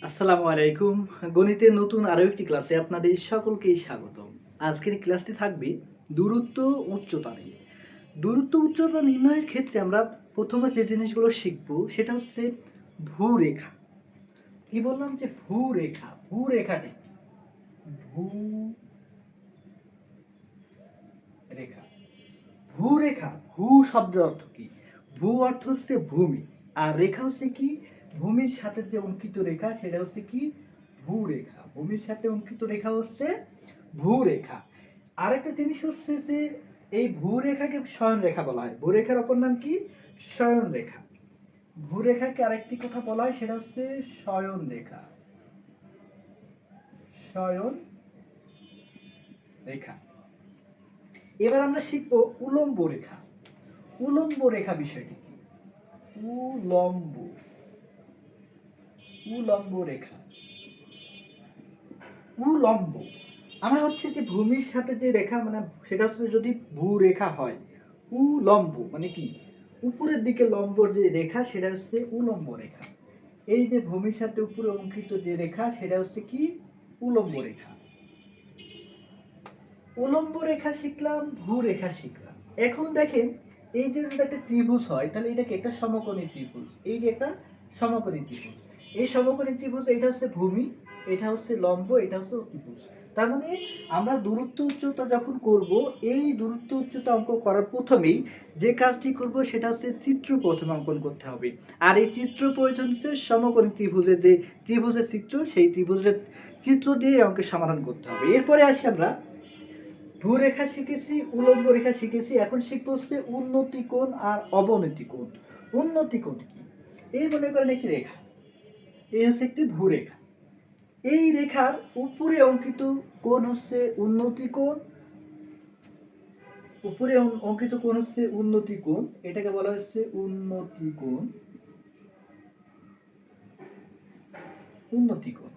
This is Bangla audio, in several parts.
আসসালামু আলাইকুম। গণিতের নতুন আরো একটি ক্লাসে আপনাদের সকলকেই স্বাগতম। আজকের এই ক্লাসটি থাকবে দূরত্ব উচ্চতা নিয়ে। দূরত্ব উচ্চতা নির্ণয়ের ক্ষেত্রে আমরা প্রথমে যে জিনিসগুলো শিখব সেটা হচ্ছে ভূরেখা। কি বললাম যে ভূরেখা, ভূরেখাটি কি? ভূরেখা। ভূরেখা, ভূ শব্দের অর্থ কি? ভূ অর্থ হচ্ছে ভূমি, আর রেখা হচ্ছে কি? ভূমির সাথে যে অঙ্কিত রেখা সেটা হচ্ছে কি? ভূরেখা। ভূমির সাথে অঙ্কিত রেখা হচ্ছে ভূরেখা। আরেকটা জিনিস হচ্ছে যে এই ভূরেখাকে শয়নরেখা বলা হয়। ভূরেখার অপর নাম কি? শয়নরেখা। ভূরেখাকে আরেকটি কথা বলা হয়, সেটা হচ্ছে শয়নরেখা। শয়ন রেখা। এবার আমরা শিখব উলম্ব রেখা। উলম্ব রেখা বিষয়টি কি? উলম্ব, উলম্ব রেখা। উলম্ব আমরা হচ্ছে যে ভূমির সাথে যে রেখা, মানে সেটা হচ্ছে যদি ভূরেখা হয়, উলম্ব মানে কি? উপরের দিকে লম্ব যে রেখা সেটা হচ্ছে উলম্ব রেখা। এই যে ভূমির সাথে উপরে অঙ্কিত যে রেখা সেটা হচ্ছে কি? উলম্ব রেখা। উলম্ব রেখা শিখলাম, ভূরেখা শিখলাম। এখন দেখেন, এই যে যদি একটা ত্রিভুজ হয় তাহলে এটাকে একটা সমকোণী ত্রিভুজ। এই যে একটা সমকোণী ত্রিভুজ, এই সমকোণী ত্রিভুজ, এটা হচ্ছে ভূমি, এটা হচ্ছে লম্ব, এটা হচ্ছে ত্রিভুজ। তার মানে আমরা দূরত্ব উচ্চতা যখন করব, এই দূরত্ব উচ্চতা অঙ্ক করার প্রথমেই যে কাজটি করব সেটা হচ্ছে চিত্র প্রথমে অঙ্কন করতে হবে। আর এই চিত্র প্রয়োজন হচ্ছে সমকোণী ত্রিভুজের যে ত্রিভুজের চিত্র, সেই ত্রিভুজের চিত্র দিয়ে অঙ্কের সমাধান করতে হবে। এরপরে আসি আমরা ভূরেখা শিখেছি, উলম্ব রেখা শিখেছি, এখন শিখবো হচ্ছে উন্নতি কোণ আর অবনতি কোণ। উন্নতি কোণ কি? এই মনে করেন একটি রেখা, এই হচ্ছে একটি ভূরেখা। এই রেখার উপরে অঙ্কিত কোণ হচ্ছে উন্নতি কোণ। উপরে অঙ্কিত কোণ হচ্ছে উন্নতি কোণ, এটাকে বলা হচ্ছে উন্নতি কোণ। উন্নতি কোণ।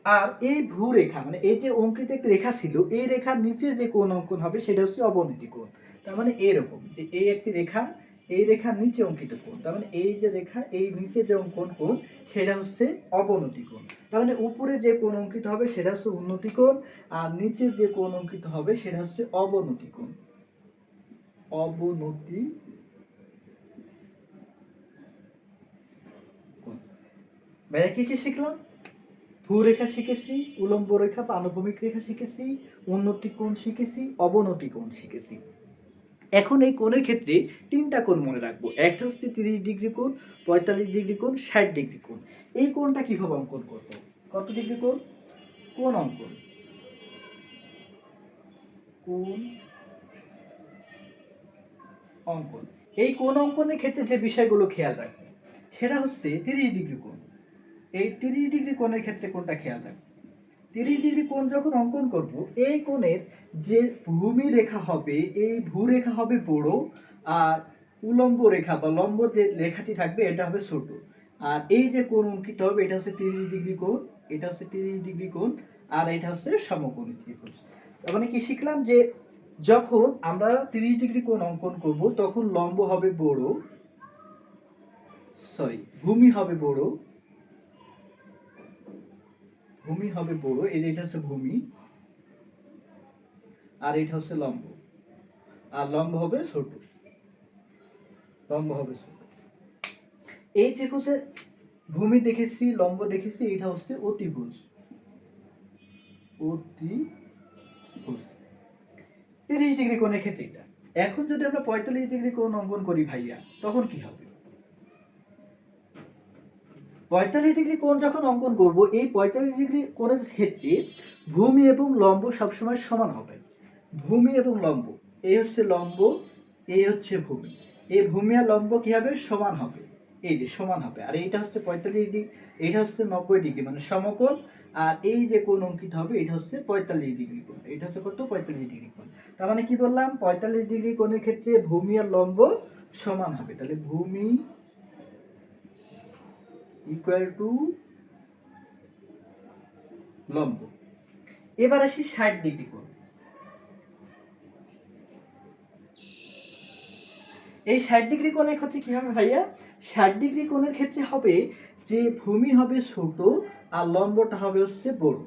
আর এই ভূরেখা মানে এই যে অঙ্কিত একটি রেখা ছিল, এই রেখার নিচে যে কোণ অঙ্কন হবে সেটা হচ্ছে অবনতি কোণ। তার মানে এরকম যে এই একটি রেখা, এই রেখার নিচে অঙ্কিত কোণ, তার মানে এই যে রেখা, এই নিচে যে অঙ্কন কোণ সেটা হচ্ছে অবনতি কোণ। তার মানে উপরে যে কোণ অঙ্কিত হবে সেটা হচ্ছে উন্নতি কোণ, আর নিচে যে কোণ অঙ্কিত হবে সেটা হচ্ছে অবনতি কোণ। অবনতি কোণ। ভাইয়া কি কি শিখলাম? ভূরেখা শিখেছি, উলম্ব রেখা বা আনুভূমিক রেখা শিখেছি, উন্নতি কোণ শিখেছি, অবনতি কোণ শিখেছি। এখন এই কোণের ক্ষেত্রে তিনটা কোণ মনে রাখবো। একটা হচ্ছে 30 ডিগ্রি কোণ, 45 ডিগ্রি কোণ, 60 ডিগ্রি কোণ। এই কোণটা কিভাবে অঙ্কন করব? কত ডিগ্রি কোণ? কোণ অঙ্কন, কোণ অঙ্কন। এই কোণ অঙ্কনের ক্ষেত্রে যে বিষয়গুলো খেয়াল রাখবে সেটা হচ্ছে 30 ডিগ্রি কোণ। এই 30 ডিগ্রি কোণের ক্ষেত্রে কোনটা খেয়াল রাখবে? 30 ডিগ্রি কোণ যখন অঙ্কন করব, এই কোণের যে ভূমি রেখা হবে, এই ভূরেখা হবে বড়, আর উলম্ব রেখা বা লম্ব যে রেখাটি থাকবে এটা হবে ছোট। আর এই যে কোণ অঙ্কিত হবে এটা হচ্ছে 30 ডিগ্রি কোণ, এটা হচ্ছে 30 ডিগ্রি কোণ, আর এটা হচ্ছে সমকোণী ত্রিভুজ। তার মানে কি শিখলাম যে যখন আমরা 30 ডিগ্রি কোণ অঙ্কন করব তখন লম্ব হবে বড়, ভূমি হবে বড়, ভূমি হবে বড়, এই যে এটা হচ্ছে ভূমি, আর এটা হচ্ছে লম্ব, আর লম্ব হবে ছোট, লম্ব হবে ছোট। এই ত্রিভুজের ভূমি দেখেছি, লম্ব দেখেছি, এটা হচ্ছে অতিভুজ। অতিভুজ 30 ডিগ্রি কোণের ক্ষেত্রে এটা। এখন যদি আমরা 45 ডিগ্রি কোণ অঙ্কন করি ভাইয়া, তখন কি হবে? 45 ডিগ্রি কোণ যখন অঙ্কন করব, এই 45 ডিগ্রি কোণের ক্ষেত্রে ভূমি এবং লম্ব সবসময় সমান হবে। ভূমি এবং লম্ব, এই হচ্ছে লম্ব, এই হচ্ছে ভূমি, এই ভূমি আর লম্ব কি হবে? সমান হবে। এই যে সমান হবে। আর এইটা হচ্ছে 45 ডিগ্রি, এটা হচ্ছে 90 ডিগ্রি মানে সমকোণ। আর এই যে কোণ অঙ্কিত হবে এটা হচ্ছে 45 ডিগ্রি কোণ, এটা হচ্ছে কত? 45 ডিগ্রি কোণ। তার মানে কি বললাম? 45 ডিগ্রি কোণের ক্ষেত্রে ভূমি আর লম্ব সমান হবে। তাহলে ভূমি ইকুয়াল টু লম্ব। এবার আসি 60 ডিগ্রি কোণ। এই 60 ডিগ্রি কোণের ক্ষেত্রে কি হবে ভাইয়া? 60 ডিগ্রি কোণের ক্ষেত্রে হবে যে ভূমি হবে ছোট আর লম্বটা হবে হচ্ছে বড়।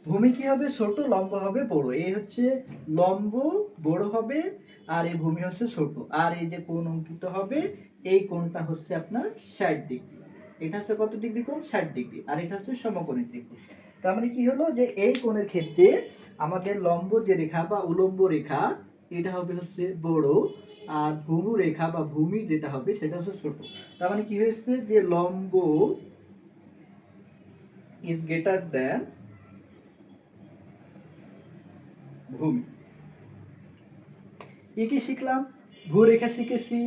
ভূমি কি হবে ছোট, লম্ব হবে বড়। এই হচ্ছে লম্ব বড় হবে আর এই ভূমি হচ্ছে ছোট। আর এই যে কোণ অঙ্কিত হবে, এই কোণটা হচ্ছে আপনার 60 ডিগ্রি। এটা হচ্ছে কত ডিগ্রি কোণ? 60 ডিগ্রি। আর এটা হচ্ছে সমকোণী ত্রিভুজ। তার মানে কি হলো যে এই কোণের ক্ষেত্রে আমাদের লম্ব যে রেখা বা উলম্ব রেখা এটা হবে হচ্ছে বড়, আর ভূমি রেখা বা ভূমি যেটা হবে সেটা হচ্ছে ছোট। তার মানে কি হয়েছে যে লম্ব is greater than ভূমি। কি কি শিখলাম? ভূরেখা শিখেছি,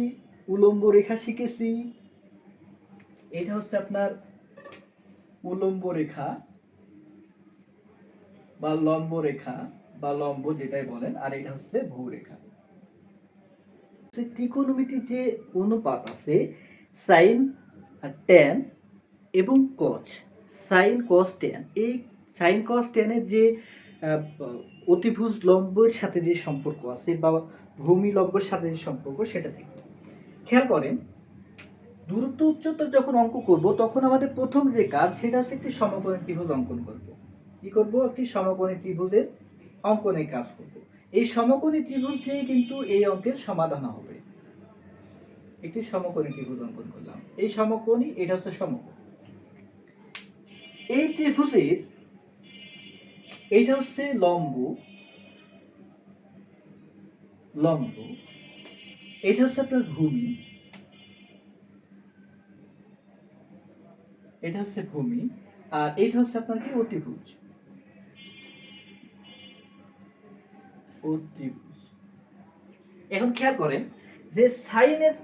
উলম্ব রেখা শিখেছি। এটা হচ্ছে আপনার উলম্ব রেখা বা লম্ব রেখা বা লম্ব যেটাই বলেন, আর এটা হচ্ছে ভূরেখা। ত্রিকোণমিতির যে অনুপাত আছে সাইন আর ট্যান এবং কজ, সাইন কস ট্যান, এই সাইন কস ট্যানের যে অতিভুজ লম্বের সাথে যে সম্পর্ক আছে বা ভূমি লম্বের সাথে যে সম্পর্ক সেটা দেখব। খেয়াল করেন, দূরত্ব উচ্চতা যখন অঙ্ক করব তখন আমাদের প্রথম যে কাজ সেটা হচ্ছে একটি সমকোণী ত্রিভুজ অঙ্কন করব। কি করব? একটি সমকোণী ত্রিভুজের অঙ্কনের কাজ করব। এই সমকোণী ত্রিভুজ দিয়ে কিন্তু এই অঙ্কের সমাধান হবে। একটি সমকোণী ত্রিভুজ অঙ্কন করলাম, এই সমকোণী, এটা হচ্ছে সমকোণ। এই ত্রিভুজের এইটা হচ্ছে লম্ব, লম্ব, এটা হচ্ছে আপনার ভূমি, এটা হচ্ছে ভূমি, আর এটা হচ্ছে আপনার কি অতিভুজ, অতিভুজ। এখন খেয়াল করেন যে সাইনের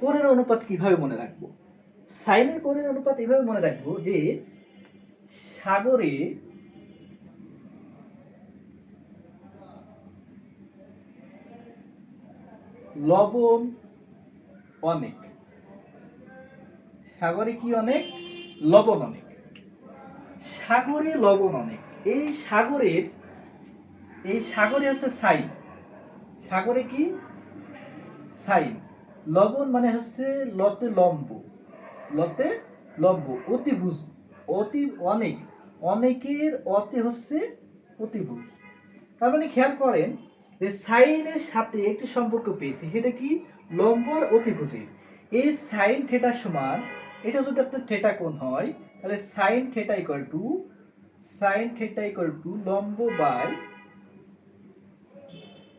কোণের অনুপাত কিভাবে মনে রাখবো? সাইনের কোণের অনুপাত এভাবে মনে রাখবো যে সাগরে লবণ অনেক, সাগরে কি অনেক? লবণ অনেক। সাগরে লবণ অনেক, এই সাগরের, এই সাগরে হচ্ছে সাইন, সাগরে কি? সাইন। লবণ মানে হচ্ছে লতে লম্ব, লতে লম্ব, অতিভুজ, অতি অনেক, অনেকের অতে হচ্ছে অতিভুজ। তার মানে খেয়াল করেন যে সাইনের সাথে একটি সম্পর্ক পেয়েছি, সেটা কি? লম্ব আর অতিভুজের। এই সাইন থিটা সমান, এটা যদি আপনার থিটা কোণ হয় তাহলে sine theta equal to, sine theta equal to লম্ব বাই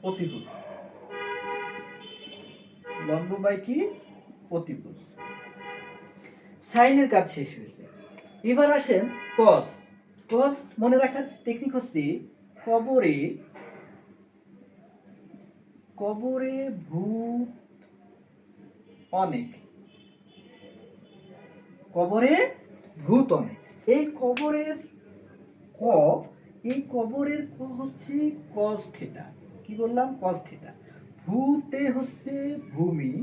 অতিভুজ, লম্ব বাই কি? অতিভুজ। সাইনের কাজ শেষ হয়েছে। এবার আসেন কস। কস মনে রাখার টেকনিক হচ্ছে কবরে, কবরে ভূত অনেক, কবরে ভূত অনেক। এই কবরের ক, এই কবরের ক হচ্ছে কস থিটা। কি বললাম? Cos theta. ভূতে হচ্ছে ভূমি,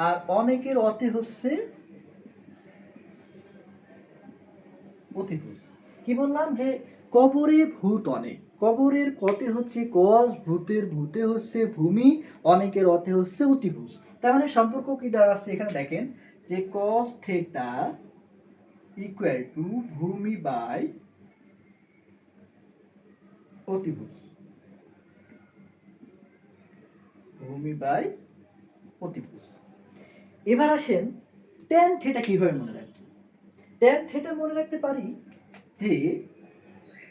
আর অনেকের অতে হচ্ছে অতিভুজ। কি বললাম? যে কবরে ভূত অনেক, কবরের কতে হচ্ছে কস, ভূতের ভূতে হচ্ছে ভূমি, অনেকের অতে হচ্ছে অতিভুজ। তার মানে সম্পর্ক কি দাঁড়াচ্ছে এখানে দেখেন যে কস থিটা ইকুয়াল টু ভূমি বাই অতিভুজ, ভূমি বাই অতিভুজ। এবার আসেন ট্যান থিটা কিভাবে মনে রাখবো? ট্যান থিটা মনে রাখতে পারি যে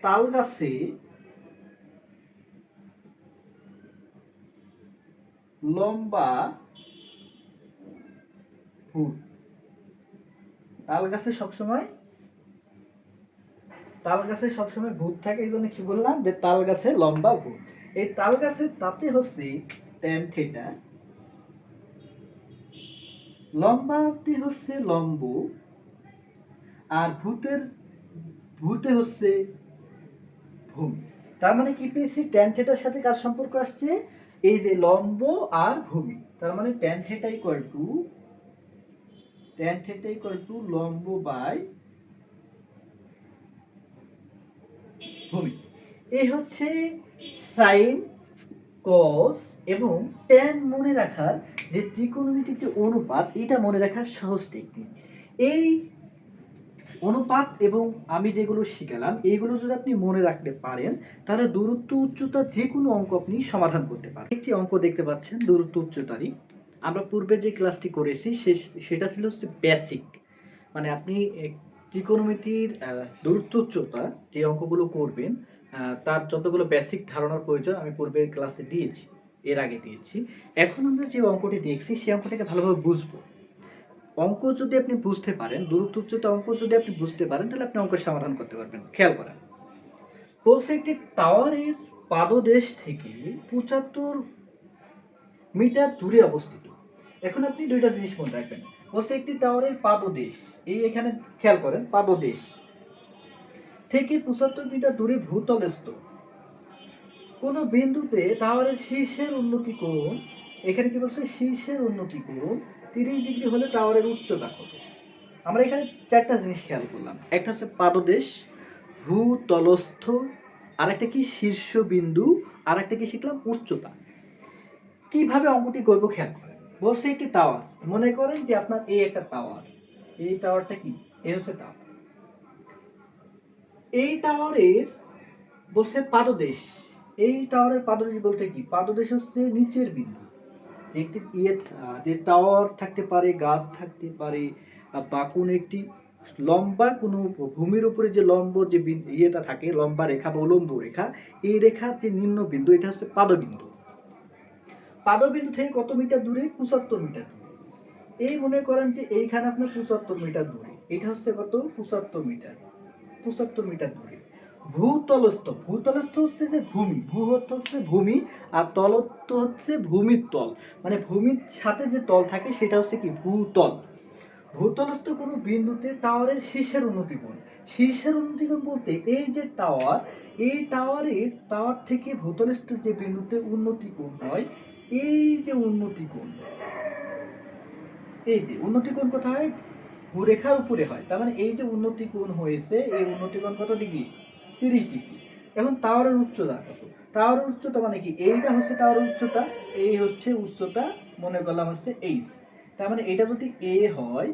তাল গাছে লম্বা ভূত, তাল গাছে সবসময়, তাল গাছে সবসময় ভূত থাকে, এই জন্য কি বললাম যে তাল গাছে লম্বা ভূত। এই তাল গাছে তাতে হচ্ছে ট্যান থিটা, লম্বাতে হচ্ছে লম্ব, আর ভূতের ভূতে হচ্ছে ভূমি। তার মানে কি পেয়েছি? ট্যান থিটার সাথে কার সম্পর্ক আসছে? এই যে লম্ব আর ভূমি। তার মানে tan theta equal to, tan theta equal to লম্ব বাই ভূমি। এই হচ্ছে সাইন, কস এবং ট্যান মনে রাখার যে ত্রিকোণমিতির যে অনুপাত, এটা মনে রাখার সহজ টেকনিক। এই অনুপাত এবং আমি যেগুলো শিখালাম এইগুলো যদি আপনি মনে রাখতে পারেন তাহলে দূরত্ব উচ্চতা যে কোনো অঙ্ক আপনি সমাধান করতে পারেন। একটি অঙ্ক দেখতে পাচ্ছেন দূরত্ব উচ্চতারই, আমরা পূর্বে যে ক্লাসটি করেছি সেটা ছিল হচ্ছে বেসিক, মানে আপনি ত্রিকোণমিতির দূরত্ব উচ্চতা যে অঙ্কগুলো করবেন তার যতগুলো বেসিক ধারণার প্রয়োজন আমি পূর্বের ক্লাসে দিয়েছি, এর আগে দিয়েছি। এখন আমরা যে অঙ্কটি দেখছি সেই অঙ্কটাকে ভালোভাবে বুঝবো। অঙ্ক যদি আপনি বুঝতে পারেন, দূরত্ব উচ্চতা অঙ্ক যদি আপনি বুঝতে পারেন তাহলে আপনি অঙ্কের সমাধান করতে পারবেন। খেয়াল করেন, বলছে একটি টাওয়ারের পাদদেশ থেকে ৭৫ মিটার দূরে অবস্থিত। এখন আপনি দুইটা জিনিস মনে রাখবেন, বলছে একটি টাওয়ারের পাদদেশ, এই এখানে খেয়াল করেন পাদদেশ থেকে ৭৫ মিটার দূরে ভূতলস্থ কোন বিন্দুতে টাওয়ারের শীর্ষের উন্নতি কোণ, এখানে কি বলছে শীর্ষের উন্নতি কোণ ৩০ ডিগ্রি হলে টাওয়ারের উচ্চতা কত। আমরা এখানে চারটা জিনিস খেয়াল করলাম, একটা হচ্ছে পাদদেশ, ভূতলস্থ, আর একটা কি শীর্ষবিন্দু, আর একটা কি শিখলাম উচ্চতা। কিভাবে অঙ্কটি করব খেয়াল করেন, বলছে একটি টাওয়ার, মনে করেন যে আপনার এই একটা টাওয়ার, এই টাওয়ারটা কি এই হচ্ছে টাওয়ার, এই টাওয়ারের বলছে পাদদেশ, এই টাওয়ারের পাদদেশ বলতে কি পাদদেশ হচ্ছে নিচের বিন্দু, যে একটি যে টাওয়ার থাকতে পারে, গাছ থাকতে পারে, বা কোনো একটি লম্বা কোনো ভূমির উপরে যে লম্ব যে ইয়েটা থাকে লম্বা রেখা বা উলম্ব রেখা, এই রেখার যে নিম্ন বিন্দু এটা হচ্ছে পাদবিন্দু। পাদবিন্দু থেকে কত মিটার দূরে ৭৫ মিটার দূরে। এই মনে করেন যে এইখানে আপনার ৭৫ মিটার দূরে, এটা হচ্ছে কত ৭৫ মিটার, ৭৫ মিটার দূরে। ভূতলস্থ, ভূতলস্থ হচ্ছে যে ভূমি, ভূ হচ্ছে ভূমি আর তলস্থ হচ্ছে ভূমির তল, মানে ভূমির সাথে যে তল থাকে সেটা হচ্ছে কি ভূতল। ভূতলস্থ কোনো বিন্দুতে টাওয়ারের শীর্ষের উন্নতি কোণ, শীর্ষের উন্নতি কোণ বলতে এই যে টাওয়ার, এই টাওয়ার থেকে ভূতলস্থ যে বিন্দুতে উন্নতি কোণ হয়, এই যে উন্নতি কোণ, এই যে উন্নতি কোণ কোথায় ভূরেখার উপরে হয়, তার মানে এই যে উন্নতি কোণ হয়েছে এই উন্নতি কোণ কত ডিগ্রি ৩০ ডিগ্রি। এখন টাওয়ারের উচ্চতা কত, টাওয়ারের উচ্চতা মানে কি এইটা হচ্ছে টাওয়ারের উচ্চতা, এই হচ্ছে উচ্চতা মনে করলাম হচ্ছে এইচ, তার মানে এটা যদি এ হয়,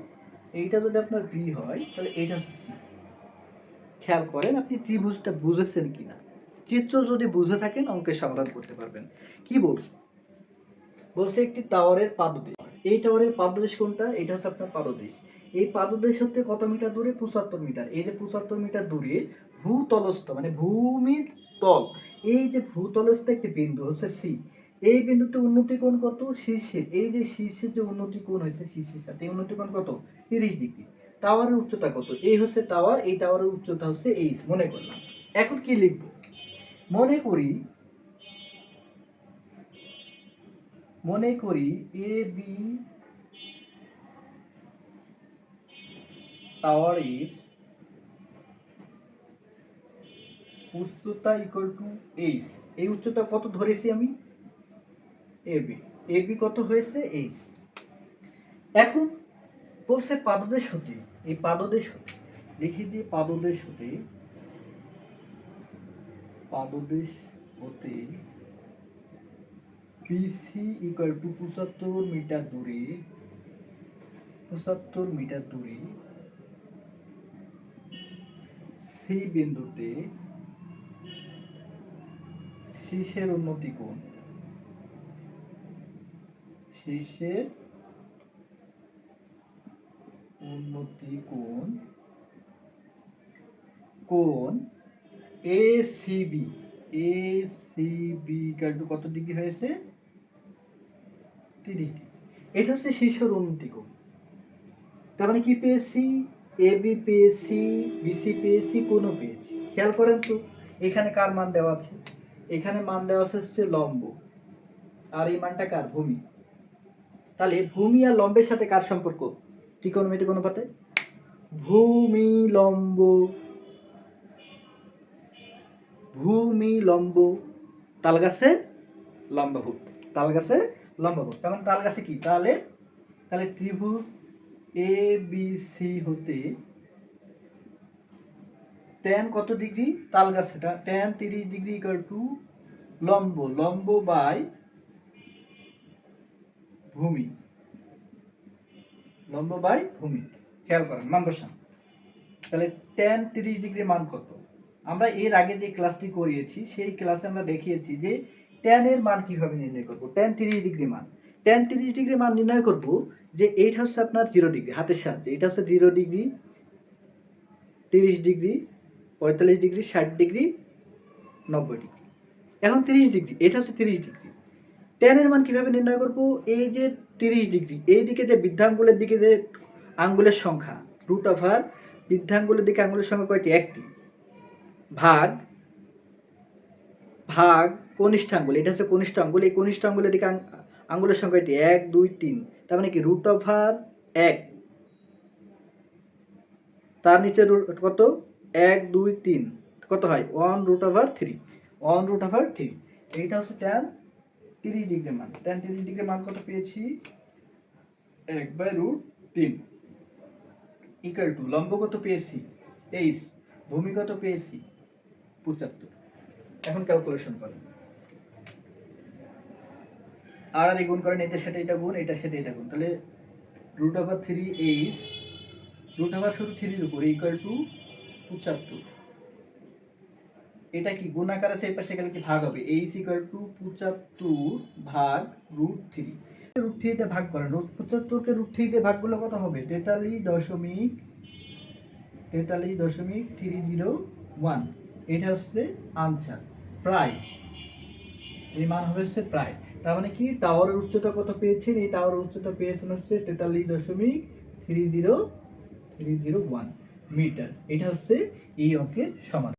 এইটা যদি আপনার বি হয় তাহলে এইটা হচ্ছে সি। খেয়াল করেন আপনি ত্রিভুজটা বুঝেছেন কিনা, চিত্র যদি বুঝে থাকেন অঙ্কের সমাধান করতে পারবেন। কি বলছে, বলছে একটি টাওয়ারের পাদদেশ, এই টাওয়ারের পাদদেশ কোনটা, এটা হচ্ছে আপনার পাদদেশ, এই পাদদেশ হতে কত মিটার দূরে ৭৫ মিটার, এই যে ৭৫ মিটার দূরে ভূতলস্থ মানে ভূমির তল, এই যে ভূতলস্থ একটি বিন্দু হচ্ছে সি, এই বিন্দুতে উন্নতি কোণ কত শীর্ষের, এই যে শীর্ষের যে উন্নতি কোণ হয়েছে শীর্ষের সাথে এই উন্নতি কোণ কত ৩০ ডিগ্রি। টাওয়ারের উচ্চতা কত, এই হচ্ছে টাওয়ার, এই টাওয়ারের উচ্চতা হচ্ছে এইচ মনে করলাম। এখন কি লিখব, মনে করি এ বি টাওয়ারের উচ্চতা ইকুয়াল টু এইচ, এই উচ্চতা কত ধরেছি আমি এবি, এবি কত হয়েছে এইচ। এখন বলছে পাদদেশ হতে, এই পাদদেশ হতে দেখি যে পাদদেশ হতে বিসি ইকুয়াল টু ৭৫ মিটার দূরে, ৭৫ মিটার দূরে সি বিন্দুতে শীর্ষের উন্নতি কোণ, শীর্ষের উন্নতি কোণ এসিবি, এসিবি ইকুয়াল টু কত ডিগ্রি হয়েছে ৩০ ডিগ্রি। এটা হচ্ছে শীর্ষের উন্নতি কোণ, তার মানে কি পেয়েছি এবি পেয়েছি, বিসি পেয়েছি, কোণও পেয়েছি। খেয়াল করেন তো এখানে কার মান দেওয়া আছে, এখানে মান দেওয়া আছে হচ্ছে লম্ব, আর এই মানটা কার ভূমি, তাহলে ভূমি আর লম্বের সাথে কার সম্পর্ক ত্রিকোণমিতিক অনুপাতে ভূমি লম্ব, ভূমি লম্ব তাল গাছে লম্বাভূত, তাল গাছে লম্বাভূত, তেমন তাল গাছে কি তাহলে, তাহলে ত্রিভুজ এ বি সি হতে ট্যান কত ডিগ্রি তাল গাছেটা ট্যান ৩০ ডিগ্রি ইকুয়াল টু লম্ব, লম্ব বাই ভূমি, লম্ব বাই ভূমি। খেয়াল করেন মান বসান। তাহলে tan 30 ডিগ্রি মান কত? আমরা এর আগে যে ক্লাসটি করিয়েছি সেই ক্লাসে আমরা দেখিয়েছি যে tan এর মান কিভাবে নির্ণয় করব। tan 30 ডিগ্রি মান, tan 30 ডিগ্রি মান নির্ণয় করব যে এইটা হচ্ছে আপনার 0 ডিগ্রি হাতের সাহায্যে, এটা হচ্ছে 0 degree, 30 degree, 45 degree, 60 degree, 90 degree. এখন 30 ডিগ্রি, এটা হচ্ছে 30 ডিগ্রি। tan এর মান কিভাবে নির্ণয় করব? এই যে 30 ডিগ্রি, এই দিকে যে বৃদ্ধাঙ্গুলের দিকে যে আঙ্গুলের সংখ্যা, রুট ওভার বৃদ্ধাঙ্গুলের দিকে আঙ্গুলের সংখ্যা কয়টি? একটি, ভাগ ভাগ কনিষ্ঠ আঙ্গুল, এটা হচ্ছে কনিষ্ঠ আঙ্গুল, এই কনিষ্ঠ আঙ্গুলের দিকে আঙ্গুলের সংখ্যা এটি 1 2 3, তার মানে কি রুট ওভার 1, তার নিচে কত? 1 2 3, কত হয়? 1 রুট ওভার 3, 1 রুট ওভার 3। এইটা হচ্ছে tan 30 ডিগ্রি মান। tan 30 ডিগ্রি মান কত পেয়েছি? 1/√3 ইকুয়াল টু লম্ব কত পেয়েছি? 23, ভূমি কত পেয়েছি? 75। এখন ক্যালকুলেশন করেন, আর গুণ করেন, এটা সাথে এটা গুণ, এটা সাথে এটা গুণ, তাহলে √3h শুধু 3 এর উপর ইকুয়াল টু 75। এটা কি গুণ আকার আছে, এই পাশে গেলে কি ভাগ হবে? h ইকুয়াল টু 75 ভাগ √3। √3 তে ভাগ করেন, 75 কে √3 তে ভাগ করলে কত হবে? 43.301। এটা হচ্ছে আনসার, প্রায়। এই মান হবে হচ্ছে প্রায়। তার মানে কি টাওয়ারের উচ্চতা কত পেয়েছেন? এই টাওয়ারের উচ্চতা পেয়েছেন হচ্ছে 43.301 মিটার। এটা হচ্ছে এই অঙ্কের সমাধান।